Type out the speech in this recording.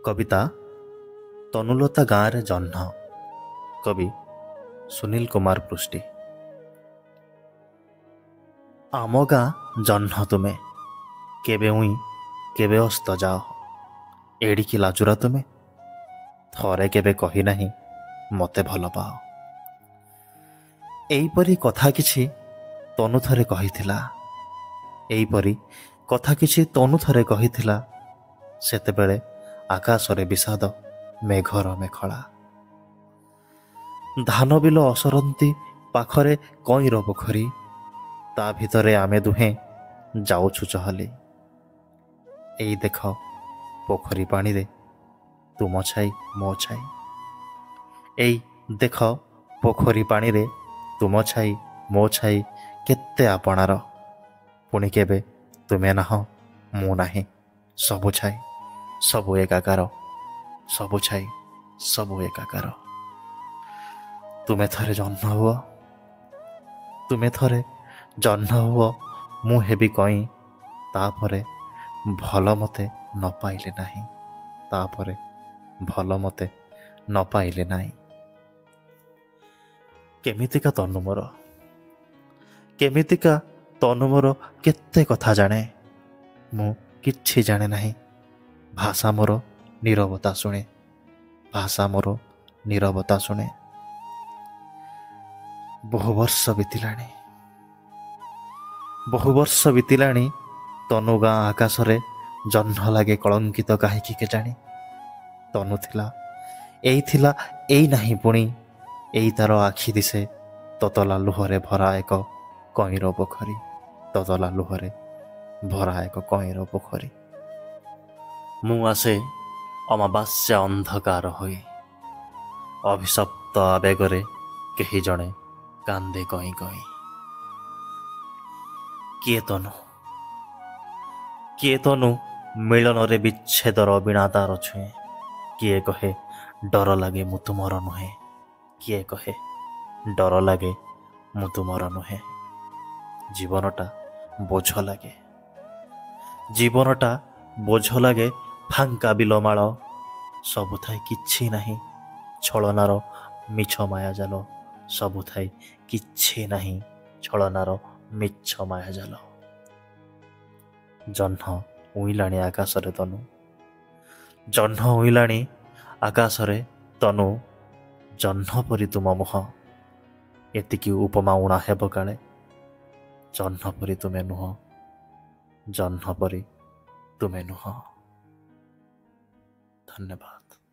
କବିତା ତନୁଲତା ଗାଁରେ ଜହ୍ନ। କବି ସୁନୀଲ କୁମାର ପୃଷ୍ଟି। ଆମ ଗାଁ ଜହ୍ନ ତୁମେ, କେବେ ଉଇଁ କେବେ ଅସ୍ତ ଯାଅ। ଏଡ଼ିକି ଲାଜୁରା ତୁମେ, ଥରେ କେବେ କହିନାହିଁ ମୋତେ ଭଲ ପାଅ। ଏଇପରି କଥା କିଛି ତନୁ ଥରେ କହିଥିଲା। ଏଇପରି କଥା କିଛି ତନୁ ଥରେ କହିଥିଲା। ସେତେବେଳେ ଆକାଶରେ ବିଷାଦ ମେଘର ମେଖଳା। ଧାନ ବିଲ ଅସରନ୍ତି ପାଖରେ କଇଁର ପୋଖରୀ, ତା ଭିତରେ ଆମେ ଦୁହେଁ ଯାଉଛୁ ଚହଲି। ଏଇ ଦେଖ ପୋଖରୀ ପାଣିରେ ତୁମ ଛାଇ ମୋ ଛାଇ। ଏଇ ଦେଖ ପୋଖରୀ ପାଣିରେ ତୁମ ଛାଇ ମୋ ଛାଇ କେତେ ଆପଣାର। ପୁଣି କେବେ ତୁମେ ନାହଁ ମୁଁ ନାହିଁ, ସବୁ ଛାଇ ସବୁ ଏକାକାର, ସବୁ ଛାଇ ସବୁ ଏକାକାର। ତୁମେ ଥରେ ଜହ୍ନ ହୁଅ, ତୁମେ ଥରେ ଜହ୍ନ ହୁଅ, ମୁଁ ହେବି କଇଁ। ତାପରେ ଭଲ ମୋତେ ନ ପାଇଲେ ନାହିଁ, ତାପରେ ଭଲ ମୋତେ ନ ପାଇଲେ ନାହିଁ। କେମିତିକା ତନୁ ମୋର, କେମିତିକା ତନୁ ମୋର କେତେ କଥା ଜାଣେ। ମୁଁ କିଛି ଜାଣେ ନାହିଁ। ଭାଷା ମୋର ନୀରବତା ଶୁଣେ, ଭାଷା ମୋର ନୀରବତା ଶୁଣେ। ବହୁ ବର୍ଷ ବିତିଲାଣି, ବହୁ ବର୍ଷ ବିତିଲାଣି। ତନୁ ଗାଁ ଆକାଶରେ ଜହ୍ନ ଲାଗେ କଳଙ୍କିତ କାହିଁକି କେଜାଣି। ତନୁ ଥିଲା, ଏଇ ଥିଲା, ଏଇ ନାହିଁ ପୁଣି। ଏଇ ତାର ଆଖି ଦିଶେ ତତଲା ଲୁହରେ ଭରା ଏକ କଇଁର ପୋଖରୀ, ତତଲା ଲୁହରେ ଭରା ଏକ କଇଁର ପୋଖରୀ। ମୁଁ ଆସେ ଅମାବାସ୍ୟା ଅନ୍ଧକାର ହୋଇ, ଅଭିଶପ୍ତ ଆବେଗରେ କେହି ଜଣେ କାନ୍ଦେ କଇଁ କଇଁ। କିଏ ତନୁ, କିଏ ତନୁ ମିଳନରେ ବିଚ୍ଛେଦର ବିଣା ତାର ଛୁଏଁ। କିଏ କହେ ଡର ଲାଗେ ମୁଁ ତୁମର ନୁହେଁ, କିଏ କହେ ଡର ଲାଗେ ମୁଁ ତୁମର ନୁହେଁ। ଜୀବନଟା ବୋଝ ଲାଗେ, ଜୀବନଟା ବୋଝ ଲାଗେ। ଫାଙ୍କା ବିଲମାଳ ସବୁଥାଏ କିଛି ନାହିଁ, ଛଳନାର ମିଛ ମାୟାଜାଲ ସବୁଥାଏ କିଛି ନାହିଁ, ଛଳନାର ମିଛ ମାୟାଜାଲ। ଜହ୍ନ ଉଇଁଲାଣି ଆକାଶରେ ତନୁ, ଜହ୍ନ ଉଇଁଲାଣି ଆକାଶରେ ତନୁ। ଜହ୍ନ ପରି ତୁମ ମୁହଁ, ଏତିକି ଉପମା ଉଣା ହେବ କାଳେ। ଜହ୍ନ ପରି ତୁମେ ନୁହଁ, ଜହ୍ନ ପରି ତୁମେ ନୁହଁ। ଧନ୍ୟବାଦ।